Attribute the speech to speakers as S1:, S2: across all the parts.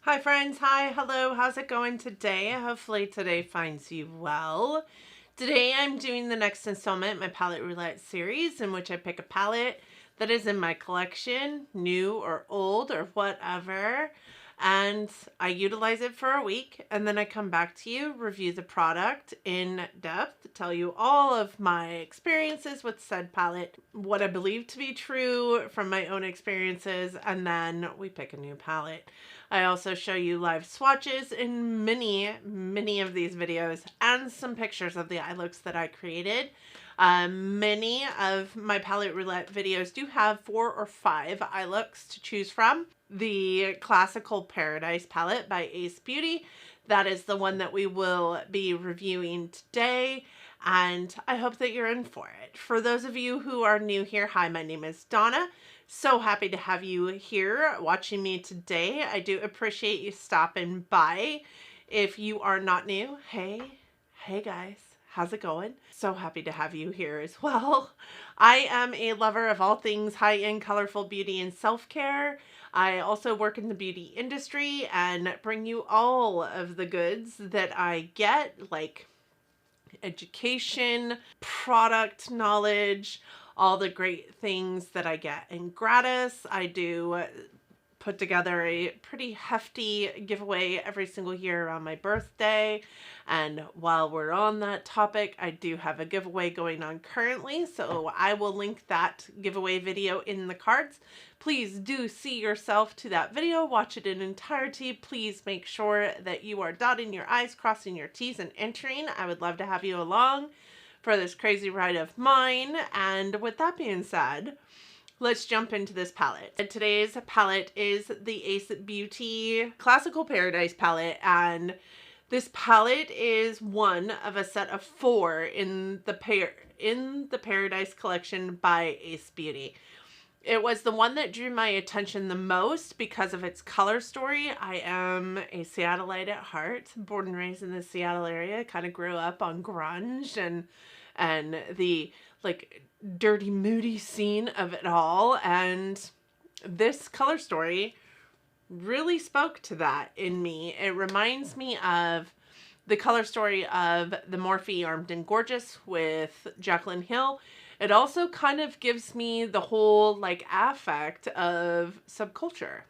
S1: Hi friends, hi, hello, how's it going today? Hopefully today finds you well. Today I'm doing the next installment in my palette roulette series in which I pick a palette that is in my collection, new or old or whatever, and I utilize it for a week and then I come back to you, review the product in depth, tell you all of my experiences with said palette, what I believe to be true from my own experiences, and then we pick a new palette. I also show you live swatches in many of these videos and some pictures of the eye looks that I created. Many of my palette roulette videos do have 4 or 5 eye looks to choose from. The Classical Paradise palette by Ace Beaute, that is the one that we will be reviewing today, and I hope that you're in for it. For those of you who are new here, hi, my name is Donna. So happy to have you here watching me today. I do appreciate you stopping by. If you are not new, hey guys, how's it going? So happy to have you here as well. I am a lover of all things high-end, colorful beauty and self-care. I also work in the beauty industry and bring you all of the goods that I get, like education, product knowledge, all the great things that I get in gratis. I do put together a pretty hefty giveaway every single year around my birthday. And while we're on that topic, I do have a giveaway going on currently, so I will link that giveaway video in the cards. Please do see yourself to that video, watch it in entirety. Please make sure that you are dotting your I's, crossing your T's, and entering. I would love to have you along for this crazy ride of mine. And with that being said, let's jump into this palette. Today's palette is the Ace Beaute Classical Paradise palette, and this palette is one of a set of 4 in the Paradise collection by Ace Beaute. It was the one that drew my attention the most because of its color story. I am a Seattleite at heart, born and raised in the Seattle area. Kind of grew up on grunge and the like dirty, moody scene of it all. And this color story really spoke to that in me. It reminds me of the color story of the Morphe Armed and Gorgeous with Jaclyn Hill. It also kind of gives me the whole like affect of Subculture,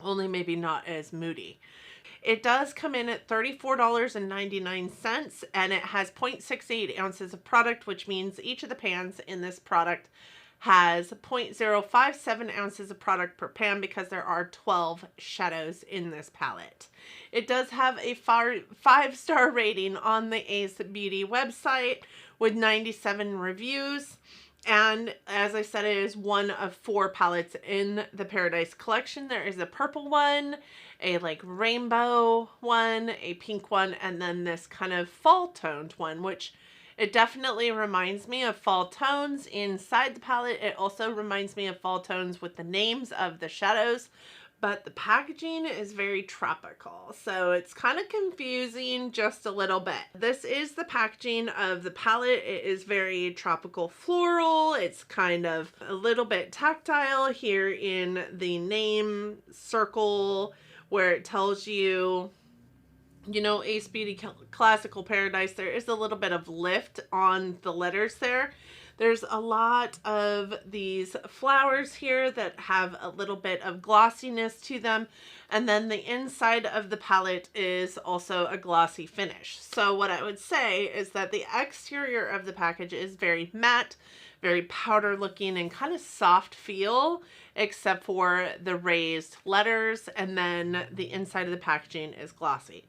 S1: only maybe not as moody. It does come in at $34.99, and it has 0.68 ounces of product, which means each of the pans in this product has 0.057 ounces of product per pan because there are 12 shadows in this palette. It does have a 5-star rating on the Ace Beaute website with 97 reviews. And as I said, it is one of 4 palettes in the Paradise collection. There is a purple one, a like rainbow one, a pink one, and then this kind of fall toned one, which it definitely reminds me of fall tones inside the palette. It also reminds me of fall tones with the names of the shadows, but the packaging is very tropical, so it's kind of confusing just a little bit. This is the packaging of the palette. It is very tropical floral. It's kind of a little bit tactile here in the name circle where it tells you, you know, Ace Beaute Classical Paradise. There is a little bit of lift on the letters there. There's a lot of these flowers here that have a little bit of glossiness to them. And then the inside of the palette is also a glossy finish. So what I would say is that the exterior of the package is very matte, very powder looking, and kind of soft feel, except for the raised letters. And then the inside of the packaging is glossy.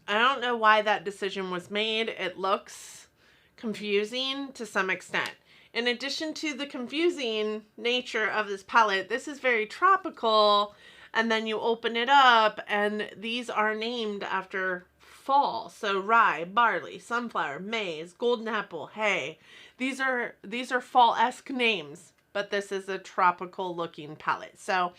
S1: I don't know why that decision was made. It looks confusing to some extent. In addition to the confusing nature of this palette, this is very tropical, and then you open it up and these are named after fall. So rye, barley, sunflower, maize, golden apple, hay. These are fall-esque names, but this is a tropical looking palette. So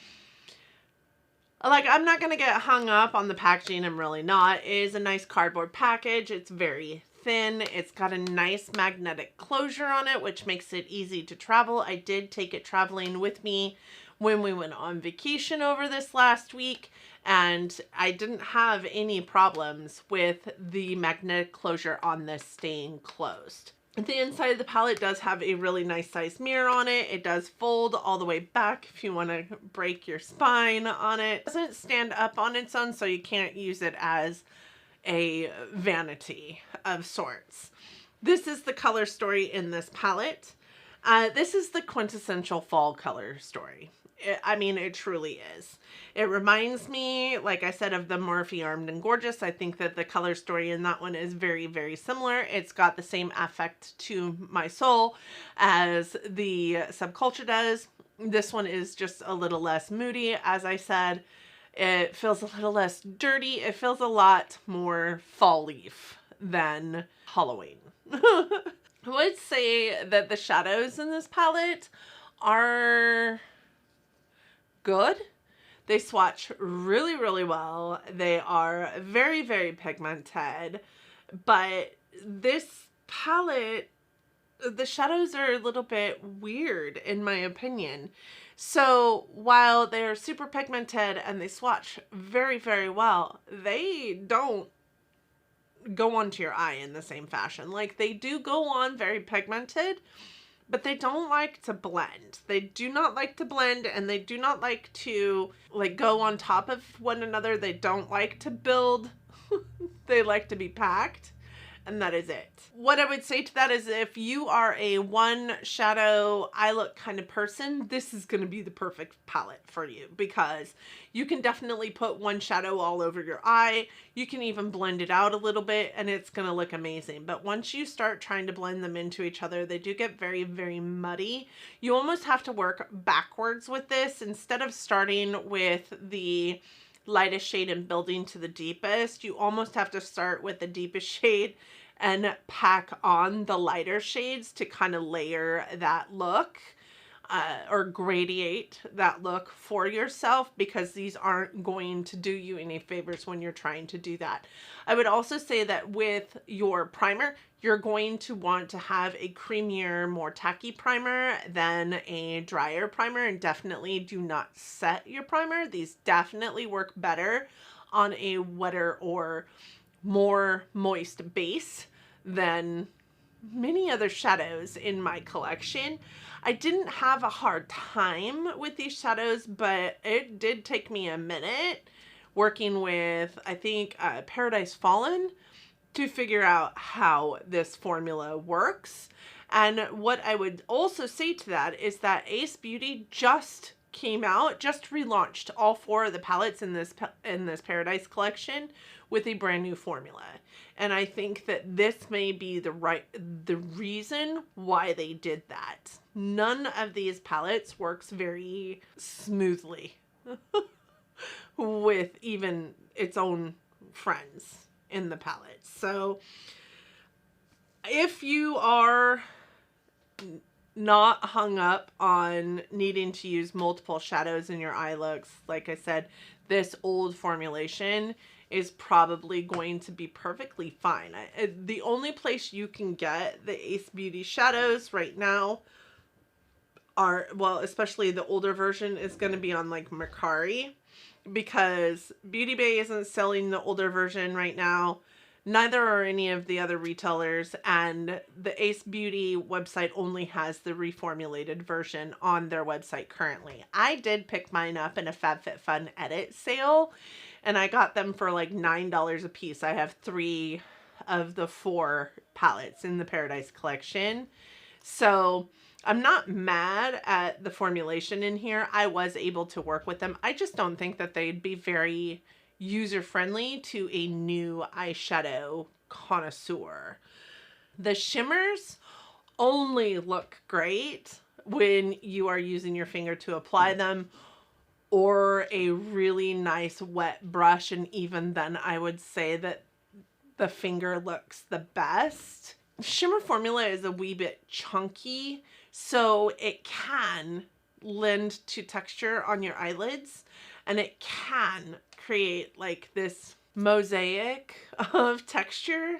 S1: like, I'm not going to get hung up on the packaging. I'm really not. It is a nice cardboard package. It's very thin. It's got a nice magnetic closure on it, which makes it easy to travel. I did take it traveling with me when we went on vacation over this last week, and I didn't have any problems with the magnetic closure on this staying closed. The inside of the palette does have a really nice size mirror on it. It does fold all the way back if you want to break your spine on it. It doesn't stand up on its own, so you can't use it as a vanity of sorts. This is the color story in this palette. This is the quintessential fall color story. I mean, it truly is. It reminds me, like I said, of the Morphe Armed and Gorgeous. I think that the color story in that one is very, very similar. It's got the same affect to my soul as the Subculture does. This one is just a little less moody, as I said. It feels a little less dirty. It feels a lot more fall leaf than Halloween. I would say that the shadows in this palette are good. They swatch really, really well. They are very, very pigmented, but this palette, the shadows are a little bit weird in my opinion. So while they're super pigmented and they swatch very, very well, they don't go onto your eye in the same fashion. Like, they do go on very pigmented, but they don't like to blend. They do not like to blend, and they do not like to like go on top of one another. They don't like to build. They like to be packed, and that is it. What I would say to that is, if you are a one shadow eye look kind of person, this is going to be the perfect palette for you, because you can definitely put one shadow all over your eye. You can even blend it out a little bit and it's going to look amazing. But once you start trying to blend them into each other, they do get very, very muddy. You almost have to work backwards with this. Instead of starting with the lightest shade and building to the deepest, you almost have to start with the deepest shade and pack on the lighter shades to kind of layer that look or gradiate that look for yourself, because these aren't going to do you any favors when you're trying to do that. I would also say that with your primer, you're going to want to have a creamier, more tacky primer than a drier primer, and definitely do not set your primer. These definitely work better on a wetter or more moist base than many other shadows in my collection. I didn't have a hard time with these shadows, but it did take me a minute working with, I think, Paradise Fallen to figure out how this formula works. And what I would also say to that is that Ace Beauty just came out, just relaunched all 4 of the palettes in this Paradise collection with a brand new formula. And I think that this may be the reason why they did that. None of these palettes works very smoothly with even its own friends in the palette. So if you are not hung up on needing to use multiple shadows in your eye looks, like I said, this old formulation is probably going to be perfectly fine. The only place you can get the Ace Beauty shadows right now are, well, especially the older version, is going to be on like Mercari, because Beauty Bay isn't selling the older version right now. Neither are any of the other retailers, and the Ace Beauty website only has the reformulated version on their website currently. I did pick mine up in a FabFitFun edit sale, and I got them for like $9 a piece. I have 3 of the 4 palettes in the Paradise collection. So I'm not mad at the formulation in here. I was able to work with them. I just don't think that they'd be very user-friendly to a new eyeshadow connoisseur. The shimmers only look great when you are using your finger to apply them, or a really nice wet brush, and even then I would say that the finger looks the best. Shimmer formula is a wee bit chunky, so it can lend to texture on your eyelids, and it can create like this mosaic of texture,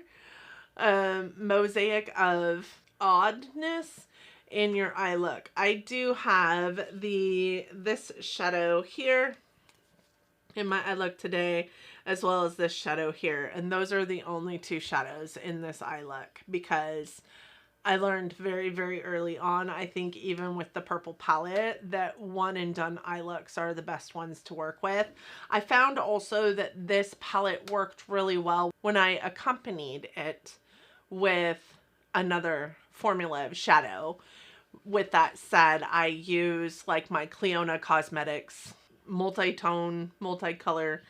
S1: mosaic of oddness in your eye look. I do have this shadow here in my eye look today, as well as this shadow here. And those are the only two shadows in this eye look, because I learned very, very early on, I think even with the purple palette, that one and done eye looks are the best ones to work with. I found also that this palette worked really well when I accompanied it with another formula of shadow. With that said, I use like my Cliona Cosmetics multi-tone, multicolor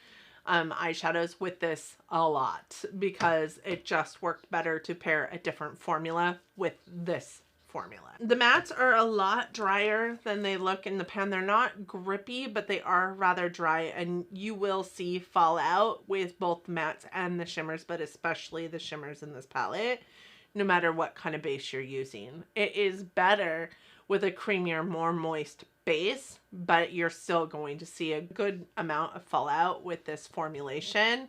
S1: eyeshadows with this a lot, because it just worked better to pair a different formula with this formula. The mattes are a lot drier than they look in the pan. They're not grippy, but they are rather dry, and you will see fallout with both mattes and the shimmers, but especially the shimmers in this palette, no matter what kind of base you're using. It is better with a creamier, more moist base, but you're still going to see a good amount of fallout with this formulation.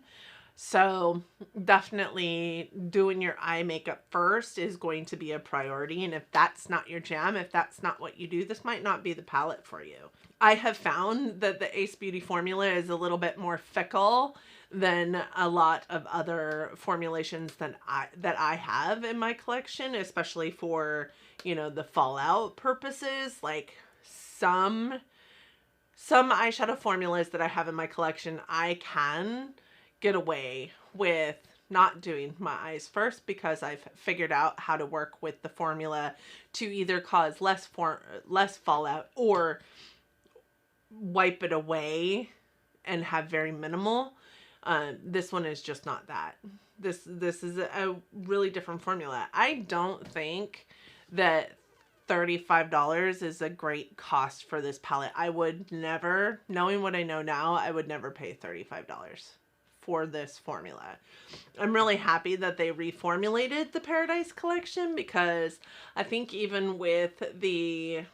S1: So definitely doing your eye makeup first is going to be a priority. And if that's not your jam, if that's not what you do, this might not be the palette for you. I have found that the Ace Beauty formula is a little bit more fickle than a lot of other formulations that I have in my collection, especially for, you know, the fallout purposes. Like some eyeshadow formulas that I have in my collection, I can get away with not doing my eyes first, because I've figured out how to work with the formula to either cause less fallout or wipe it away and have very minimal. This one is just not that. This is a really different formula. I don't think that $35 is a great cost for this palette. I would never, knowing what I know now, I would never pay $35 for this formula. I'm really happy that they reformulated the Paradise collection, because I think even with the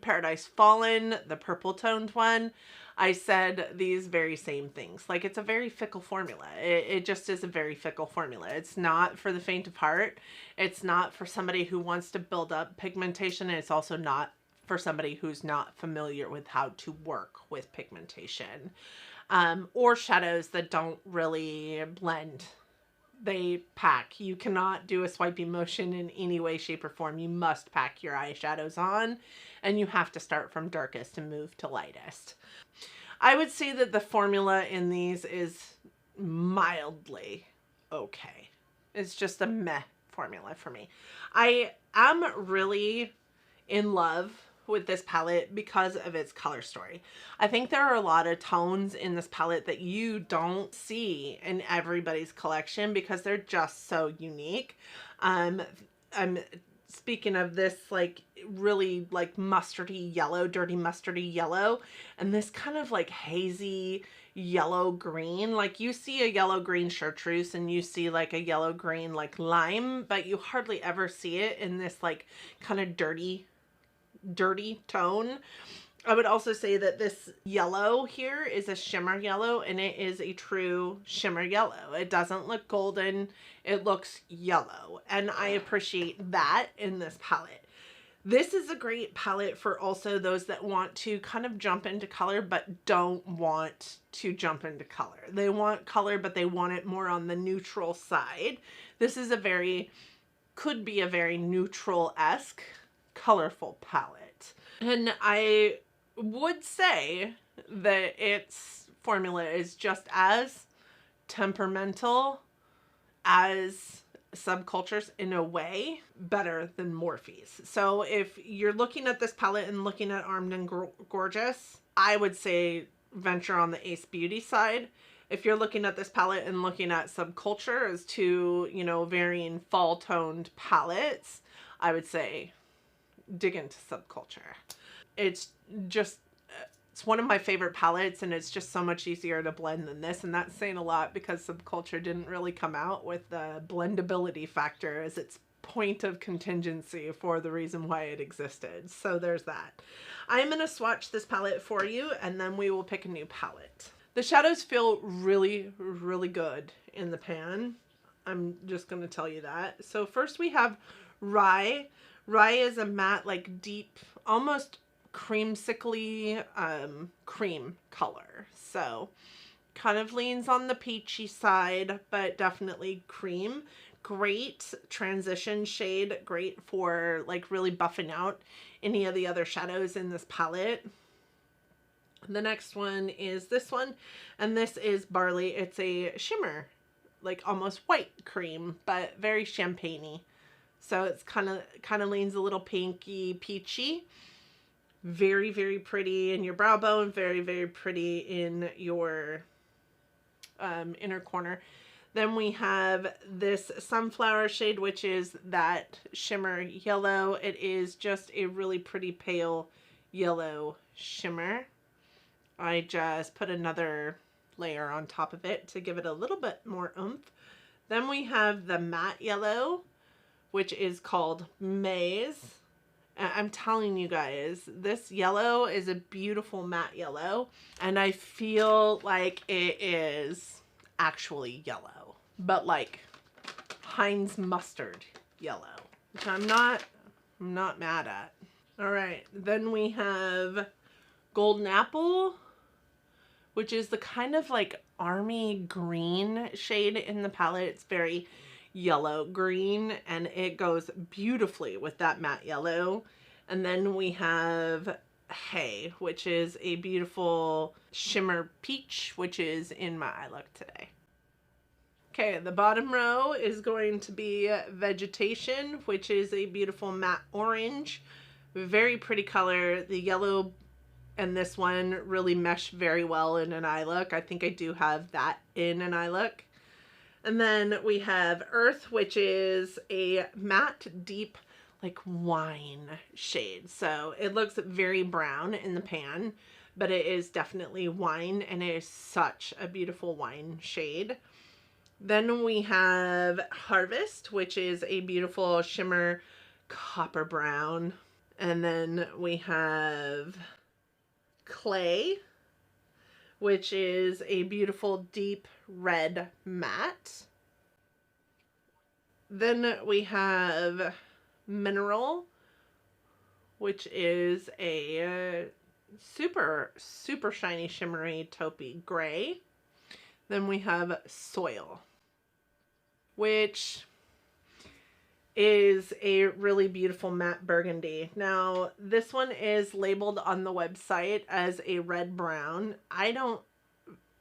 S1: Paradise Fallen, the purple toned one, I said these very same things. Like, it's a very fickle formula. It just is a very fickle formula. It's not for the faint of heart. It's not for somebody who wants to build up pigmentation. And it's also not for somebody who's not familiar with how to work with pigmentation. Or shadows that don't really blend. They pack. You cannot do a swiping motion in any way, shape, or form. You must pack your eyeshadows on, and you have to start from darkest and move to lightest. I would say that the formula in these is mildly okay. It's just a meh formula for me. I am really in love with this palette because of its color story. I think there are a lot of tones in this palette that you don't see in everybody's collection because they're just so unique. I'm speaking of this like really like mustardy yellow, dirty mustardy yellow, and this kind of like hazy yellow green. Like, you see a yellow green chartreuse and you see like a yellow green like lime, but you hardly ever see it in this like kind of dirty tone. I would also say that this yellow here is a shimmer yellow, and it is a true shimmer yellow. It doesn't look golden, it looks yellow, and I appreciate that in this palette. This is a great palette for also those that want to kind of jump into color but don't want to jump into color. They want color, but they want it more on the neutral side. This is could be a very neutral-esque colorful palette. And I would say that its formula is just as temperamental as Subcultures, in a way, better than Morphe's. So if you're looking at this palette and looking at Armed and Gorgeous, I would say venture on the Ace Beauty side. If you're looking at this palette and looking at Subculture as two, you know, varying fall toned palettes, I would say dig into Subculture. It's one of my favorite palettes, and it's just so much easier to blend than this, and that's saying a lot because Subculture didn't really come out with the blendability factor as its point of contingency for the reason why it existed. So there's that. I'm going to swatch this palette for you, and then we will pick a new palette. The shadows feel really, really good in the pan. I'm just going to tell you that. So first we have Rye. Rye is a matte, like deep, almost creamsicle-y cream color. So kind of leans on the peachy side, but definitely cream. Great transition shade, great for like really buffing out any of the other shadows in this palette. The next one is this one, and this is Barley. It's a shimmer, like almost white cream, but very champagne-y. So it's kind of leans a little pinky, peachy. Very, very pretty in your brow bone. Very, very pretty in your inner corner. Then we have this sunflower shade, which is that shimmer yellow. It is just a really pretty pale yellow shimmer. I just put another layer on top of it to give it a little bit more oomph. Then we have the matte yellow, which is called Maze. I'm telling you guys, this yellow is a beautiful matte yellow, and I feel like it is actually yellow, but like Heinz mustard yellow, which I'm not mad at. All right, then we have Golden Apple, which is the kind of like army green shade in the palette. It's very yellow green, and it goes beautifully with that matte yellow. And then we have Hay, which is a beautiful shimmer peach, which is in my eye look today. Okay, the bottom row is going to be Vegetation, which is a beautiful matte orange. Very pretty color. The yellow and this one really mesh very well in an eye look. I think I do have that in an eye look. And then we have Earth, which is a matte, deep, like wine shade. So it looks very brown in the pan, but it is definitely wine, and it is such a beautiful wine shade. Then we have Harvest, which is a beautiful shimmer copper brown. And then we have Clay, which is a beautiful deep red matte. Then we have Mineral, which is a super, super shiny, shimmery, taupey gray. Then we have Soil, which is a really beautiful matte burgundy. Now, this one is labeled on the website as a red brown.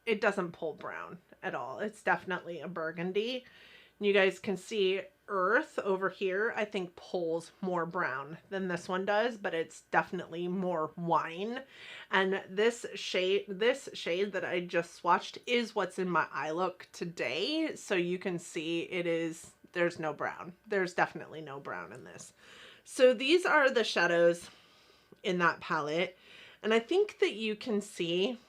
S1: It doesn't pull brown at all. It's definitely a burgundy. You guys can see Earth over here, I think pulls more brown than this one does, but it's definitely more wine. And this shade that I just swatched is what's in my eye look today. So you can see there's no brown. There's definitely no brown in this. So these are the shadows in that palette. And I think that you can see,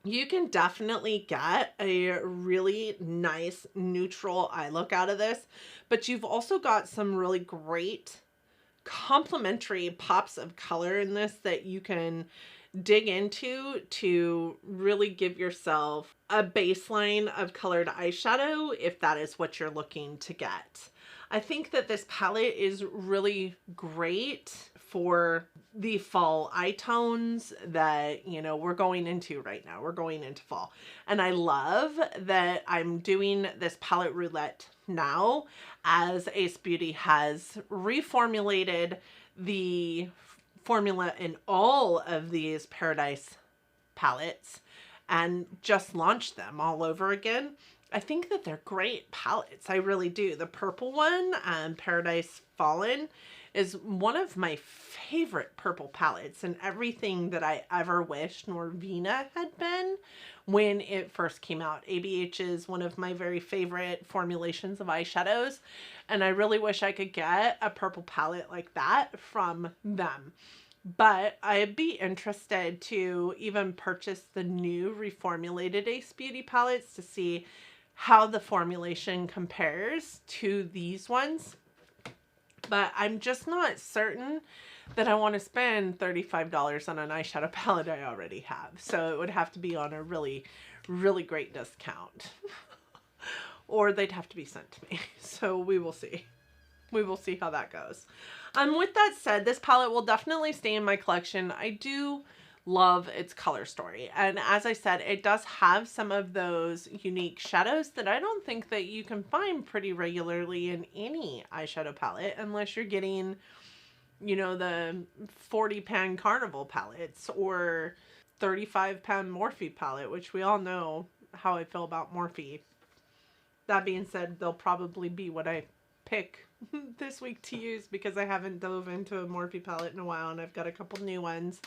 S1: you can definitely get a really nice neutral eye look out of this, but you've also got some really great complementary pops of color in this that you can dig into to really give yourself a baseline of colored eyeshadow if that is what you're looking to get. I think that this palette is really great for the fall eye tones that, you know, we're going into right now. We're going into fall. And I love that I'm doing this palette roulette now, as Ace Beauty has reformulated the formula in all of these Paradise palettes and just launched them all over again. I think that they're great palettes. I really do. The purple one, Paradise Fallen, is one of my favorite purple palettes, and everything that I ever wished Norvina had been when it first came out. ABH is one of my very favorite formulations of eyeshadows, and I really wish I could get a purple palette like that from them. But I'd be interested to even purchase the new reformulated Ace Beauty palettes to see how the formulation compares to these ones. But I'm just not certain that I want to spend $35 on an eyeshadow palette I already have. So it would have to be on a really, really great discount. Or they'd have to be sent to me. So we will see. We will see how that goes. With that said, this palette will definitely stay in my collection. I do love its color story. And as I said, it does have some of those unique shadows that I don't think that you can find pretty regularly in any eyeshadow palette unless you're getting, you know, the 40 pan Carnival palettes or 35 pan Morphe palette, which we all know how I feel about Morphe. That being said, they'll probably be what I pick this week to use because I haven't dove into a Morphe palette in a while and I've got a couple new ones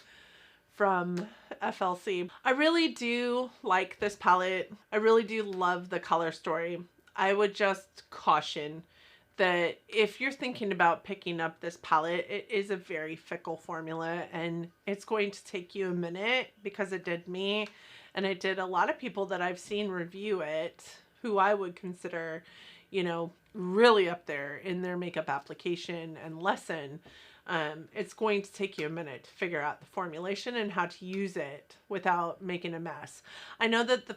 S1: from FLC. I really do like this palette. I really do love the color story. I would just caution that if you're thinking about picking up this palette, it is a very fickle formula and it's going to take you a minute because it did me and it did a lot of people that I've seen review it who I would consider, you know, really up there in their makeup application and lesson. It's going to take you a minute to figure out the formulation and how to use it without making a mess. I know that the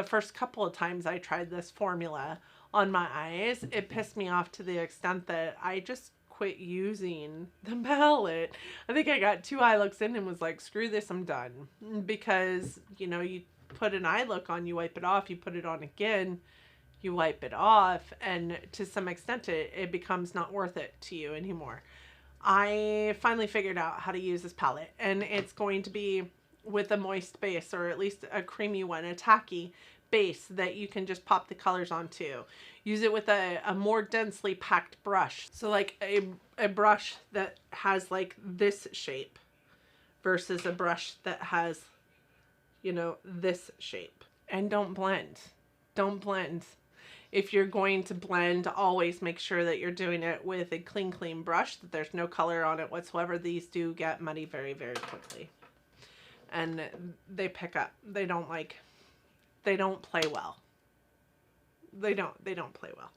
S1: first couple of times I tried this formula on my eyes, it pissed me off to the extent that I just quit using the palette. I think I got 2 eye looks in and was like, screw this, I'm done. Because, you know, you put an eye look on, you wipe it off, you put it on again, you wipe it off, and to some extent it becomes not worth it to you anymore. I finally figured out how to use this palette, and it's going to be with a moist base, or at least a creamy one, a tacky base that you can just pop the colors onto. Use it with a more densely packed brush. So like a brush that has like this shape versus a brush that has, you know, this shape. And don't blend. Don't blend. If you're going to blend, always make sure that you're doing it with a clean brush, that there's no color on it whatsoever. These do get muddy very, very quickly. And they pick up. They don't play well. They don't play well.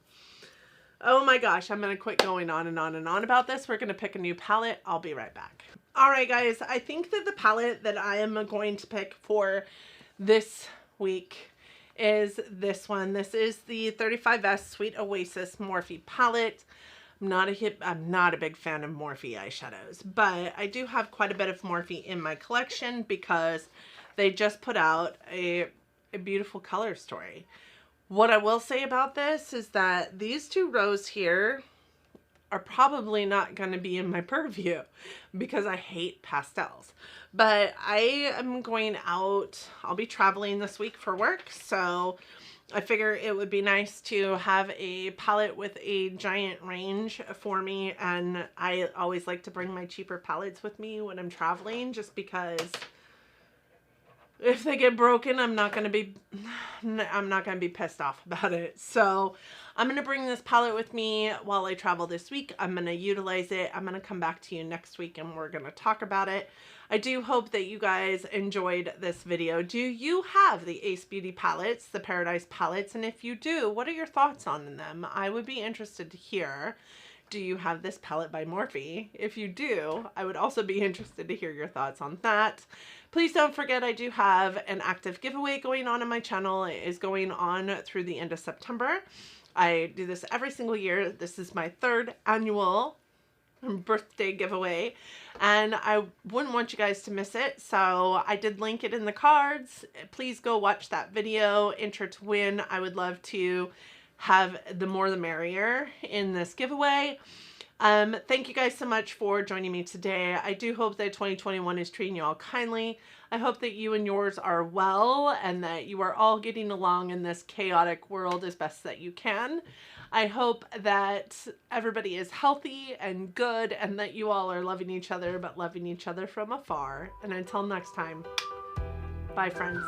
S1: Oh my gosh, I'm going to quit going on and on and on about this. We're going to pick a new palette. I'll be right back. All right, guys, I think that the palette that I am going to pick for this week is this one. This is the 35S Sweet Oasis Morphe palette. I'm not a big fan of Morphe eyeshadows, but I do have quite a bit of Morphe in my collection because they just put out a beautiful color story. What I will say about this is that these 2 rows here are probably not going to be in my purview because I hate pastels. But I am going out, I'll be traveling this week for work, so I figure it would be nice to have a palette with a giant range for me, and I always like to bring my cheaper palettes with me when I'm traveling just because if they get broken, I'm not going to be pissed off about it. So I'm going to bring this palette with me while I travel this week. I'm going to utilize it. I'm going to come back to you next week and we're going to talk about it. I do hope that you guys enjoyed this video. Do you have the Ace Beauty palettes, the Paradise palettes? And if you do, what are your thoughts on them? I would be interested to hear. Do you have this palette by Morphe? If you do, I would also be interested to hear your thoughts on that. Please don't forget I do have an active giveaway going on my channel. It is going on through the end of September. I do this every single year. This is my 3rd annual birthday giveaway and I wouldn't want you guys to miss it, so I did link it in the cards. Please go watch that video, enter to win. I would love to have the more the merrier in this giveaway. Thank you guys so much for joining me today. I do hope that 2021 is treating you all kindly. I hope that you and yours are well and that you are all getting along in this chaotic world as best that you can. I hope that everybody is healthy and good and that you all are loving each other, but loving each other from afar. And until next time, bye friends.